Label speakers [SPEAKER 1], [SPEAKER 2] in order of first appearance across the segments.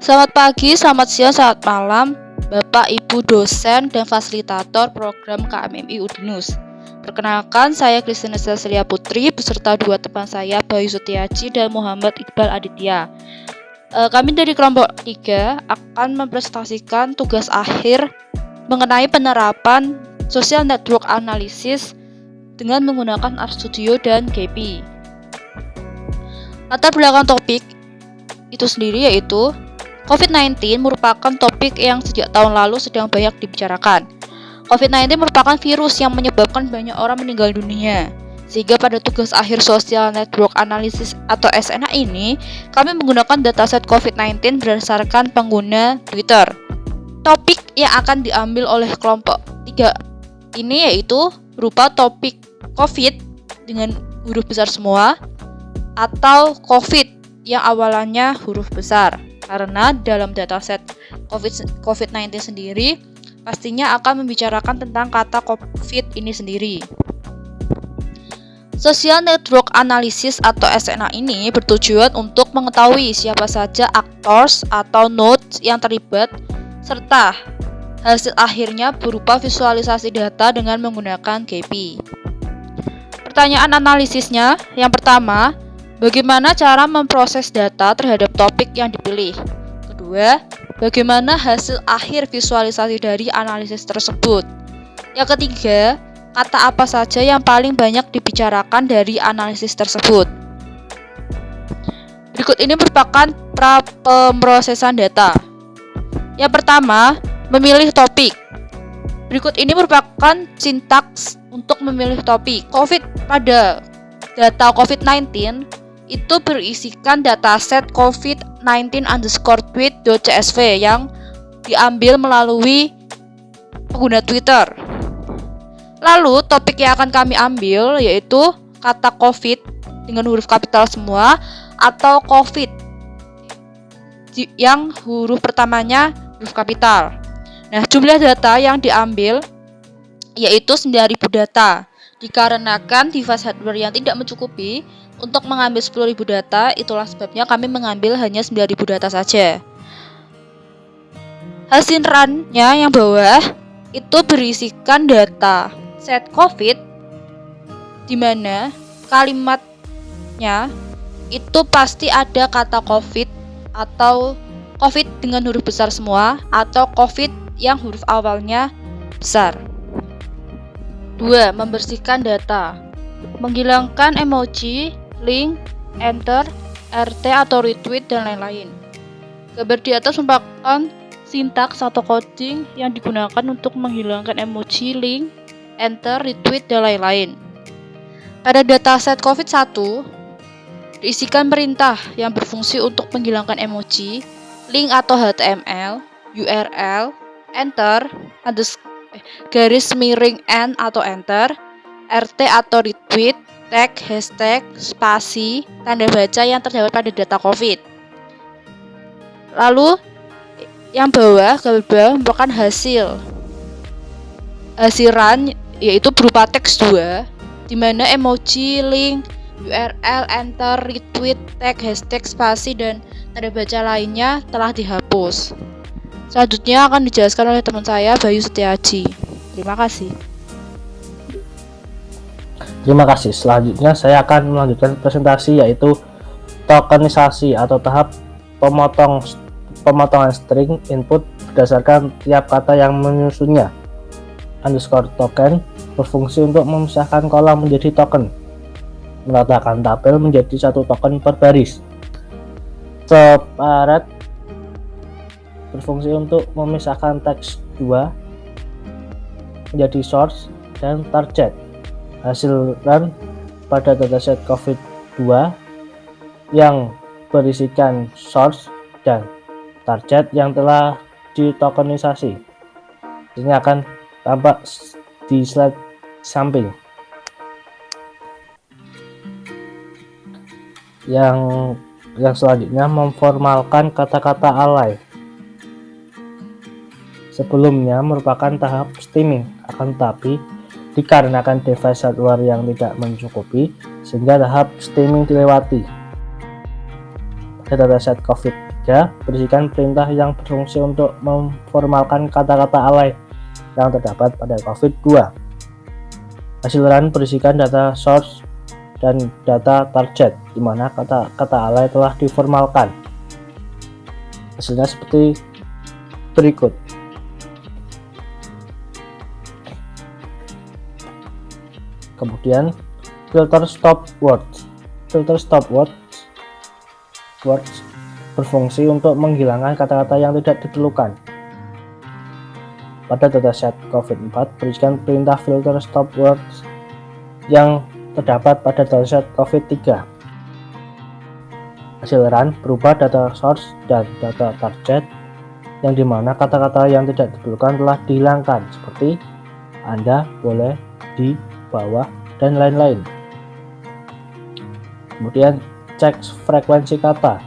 [SPEAKER 1] Selamat pagi, selamat siang, selamat malam, Bapak, Ibu, dosen, dan fasilitator program KMMI Udinus. Perkenalkan, saya Kristina Cecilia Putri, beserta dua teman saya, Bayu Setiaji dan Muhammad Iqbal Aditya. Kami dari kelompok 3 akan mempresentasikan tugas akhir mengenai penerapan Social Network Analysis dengan menggunakan RStudio dan GPy. Latar belakang topik itu sendiri yaitu COVID-19 merupakan topik yang sejak tahun lalu sedang banyak dibicarakan. COVID-19 merupakan virus yang menyebabkan banyak orang meninggal dunia. Sehingga pada tugas akhir Social Network Analysis atau SNA ini, kami menggunakan dataset COVID-19 berdasarkan pengguna Twitter. Topik yang akan diambil oleh kelompok 3 ini yaitu berupa topik COVID dengan huruf besar semua atau COVID yang awalannya huruf besar. Karena dalam dataset COVID-19 sendiri pastinya akan membicarakan tentang kata COVID ini sendiri. Social Network Analysis atau SNA ini bertujuan untuk mengetahui siapa saja actors atau nodes yang terlibat serta hasil akhirnya berupa visualisasi data dengan menggunakan GPy. Pertanyaan analisisnya yang pertama, bagaimana cara memproses data terhadap topik yang dipilih? Kedua, bagaimana hasil akhir visualisasi dari analisis tersebut? Yang ketiga, kata apa saja yang paling banyak dibicarakan dari analisis tersebut? Berikut ini merupakan pemrosesan data. Yang pertama, memilih topik. Berikut ini merupakan sintaks untuk memilih topik. Pada data COVID-19 itu berisikan dataset COVID-19_tweet.csv yang diambil melalui pengguna Twitter. Lalu topik yang akan kami ambil yaitu kata COVID dengan huruf kapital semua atau COVID yang huruf pertamanya huruf kapital. Nah, jumlah data yang diambil yaitu 9.000 data. Dikarenakan device hardware yang tidak mencukupi untuk mengambil 10.000 data, itulah sebabnya kami mengambil hanya 9.000 data saja. Hasil run-nya yang bawah itu berisikan data set COVID di mana kalimatnya itu pasti ada kata COVID atau COVID dengan huruf besar semua atau COVID yang huruf awalnya besar. 2. Membersihkan data. Menghilangkan emoji, link, enter, RT atau retweet dan lain-lain. Gambar di atas merupakan sintaks atau coding yang digunakan untuk menghilangkan emoji, link, enter, retweet dan lain-lain. Pada dataset COVID-1 diisikan perintah yang berfungsi untuk menghilangkan emoji, link atau HTML, URL, enter, garis miring N atau enter, RT atau retweet, tag, hashtag, spasi, tanda baca yang terdapat pada data COVID. Lalu yang bawah, gambar bawah merupakan hasil run yaitu berupa teks 2 di mana emoji, link, URL, enter, retweet, tag, hashtag, spasi dan tanda baca lainnya telah dihapus. Selanjutnya akan dijelaskan oleh teman saya Bayu Setiaji. Terima kasih.
[SPEAKER 2] Terima kasih. Selanjutnya saya akan melanjutkan presentasi yaitu tokenisasi atau tahap pemotongan string input berdasarkan tiap kata yang menyusunnya. Underscore token berfungsi untuk memisahkan kolom menjadi token, meletakkan tabel menjadi satu token per baris. Separate berfungsi untuk memisahkan teks 2 menjadi source dan target. Hasil run pada dataset COVID-2 yang berisikan source dan target yang telah ditokenisasi. Ini akan tampak di slide samping. Yang selanjutnya memformalkan kata-kata alay. Sebelumnya merupakan tahap stemming, akan tetapi dikarenakan device hardware yang tidak mencukupi sehingga tahap stemming dilewati. Pada dataset COVID-3 3. Berisikan perintah yang berfungsi untuk memformalkan kata-kata alay yang terdapat pada COVID. 2. Hasil run berisikan data source dan data target, di mana kata-kata alay telah diformalkan. Hasilnya seperti berikut. Kemudian filter stop words. Filter stop words berfungsi untuk menghilangkan kata-kata yang tidak diperlukan. Pada dataset COVID-4, berisikan perintah filter stop words yang terdapat pada dataset COVID-3. Hasil run berupa data source dan data target, yang dimana kata-kata yang tidak diperlukan telah dihilangkan, seperti Anda, boleh, di, bawah, dan lain-lain. Kemudian cek frekuensi kata.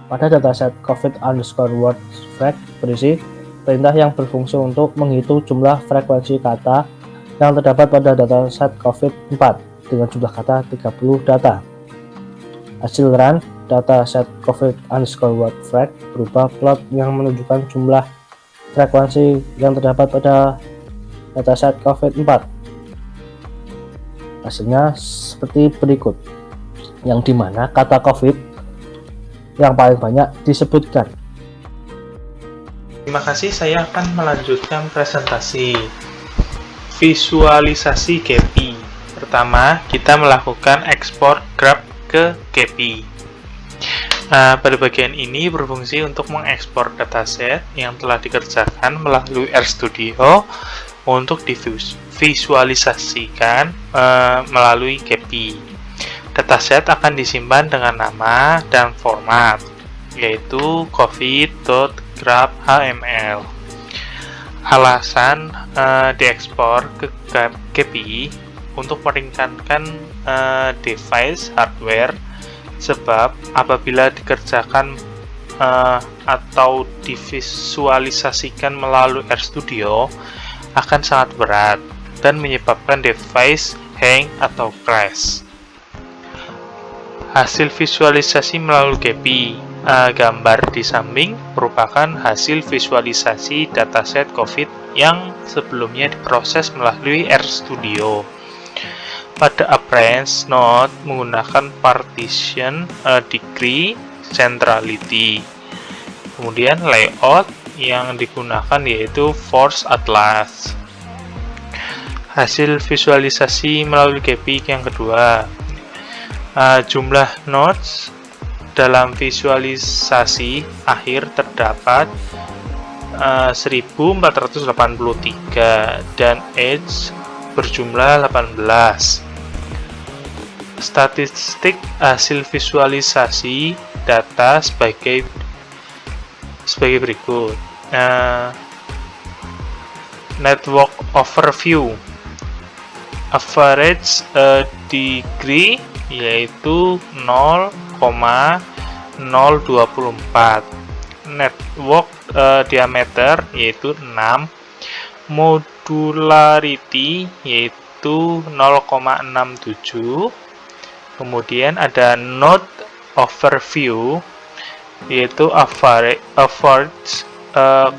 [SPEAKER 2] Pada dataset COVID_words_frec berisi perintah yang berfungsi untuk menghitung jumlah frekuensi kata yang terdapat pada dataset COVID-4 dengan jumlah kata 30 data. Hasil run dataset COVID_words_frec berupa plot yang menunjukkan jumlah frekuensi yang terdapat pada dataset COVID-4. Hasilnya seperti berikut, yang dimana kata COVID yang paling banyak disebutkan.
[SPEAKER 3] Terima kasih, saya akan melanjutkan presentasi visualisasi GEPI. Pertama, kita melakukan ekspor graf ke GEPI. Pada bagian ini berfungsi untuk mengekspor dataset yang telah dikerjakan melalui RStudio untuk divisualisasikan melalui GEPI. Dataset akan disimpan dengan nama dan format, yaitu covid.graph.html. Alasan diekspor ke GEPI untuk meringankan device hardware, sebab apabila dikerjakan atau divisualisasikan melalui RStudio akan sangat berat dan menyebabkan device hang atau crash. Hasil visualisasi melalui GEPI. Gambar di samping merupakan hasil visualisasi dataset COVID yang sebelumnya diproses melalui RStudio. Pada appearance node menggunakan partition degree centrality. Kemudian layout yang digunakan yaitu force atlas. Hasil visualisasi melalui GEPI yang kedua. Jumlah nodes dalam visualisasi akhir terdapat 1483 dan edge berjumlah 18. Statistik hasil visualisasi data sebagai berikut. Network overview. Average degree yaitu 0,024. Network diameter yaitu 6. Modularity yaitu 0,67. Kemudian ada node overview yaitu average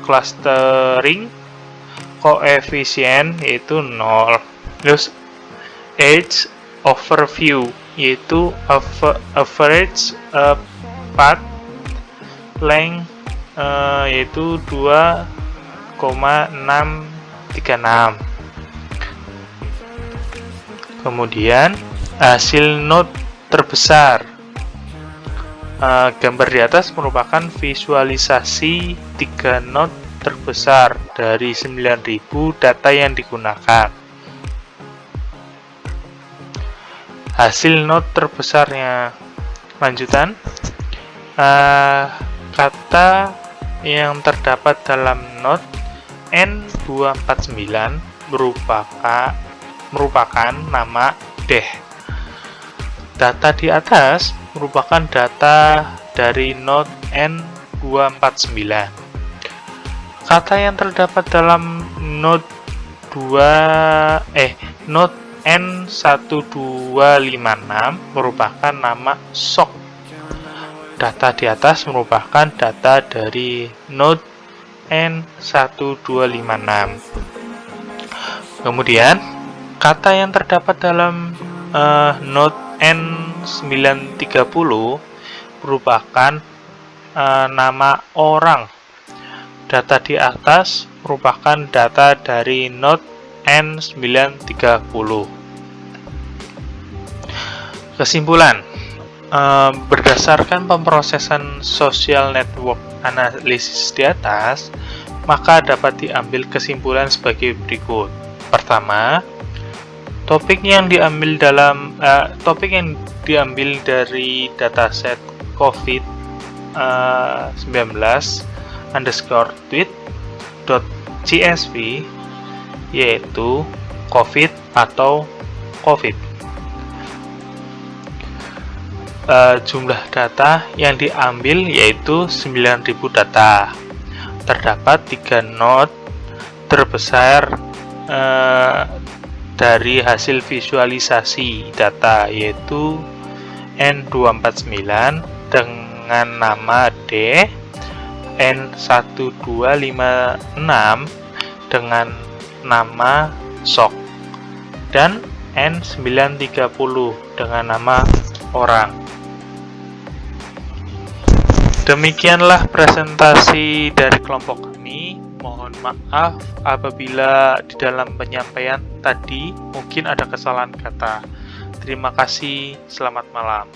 [SPEAKER 3] clustering coefficient yaitu 0. Terus edge overview yaitu average path length yaitu 2,636. Kemudian hasil node terbesar. Gambar di atas merupakan visualisasi 3 node terbesar dari 9.000 data yang digunakan. Hasil node terbesarnya. Lanjutan, kata yang terdapat dalam node N249 merupakan nama deh. Data di atas merupakan data dari node N249. Kata yang terdapat dalam node N1256 merupakan nama sok. Data di atas merupakan data dari node N1256. Kemudian, kata yang terdapat dalam node N930 merupakan nama orang. Data di atas merupakan data dari node N930. Kesimpulan, berdasarkan pemrosesan social network analisis di atas, maka dapat diambil kesimpulan sebagai berikut. Pertama, topik yang diambil dari dataset COVID-19_tweet.csv yaitu COVID atau COVID. Jumlah data yang diambil yaitu 9.000 data. Terdapat 3 node terbesar dari hasil visualisasi data yaitu N249 dengan nama D, N1256 dengan nama SOK, dan N930 dengan nama orang. Demikianlah presentasi dari kelompok kami. Mohon maaf apabila di dalam penyampaian tadi mungkin ada kesalahan kata. Terima kasih, selamat malam.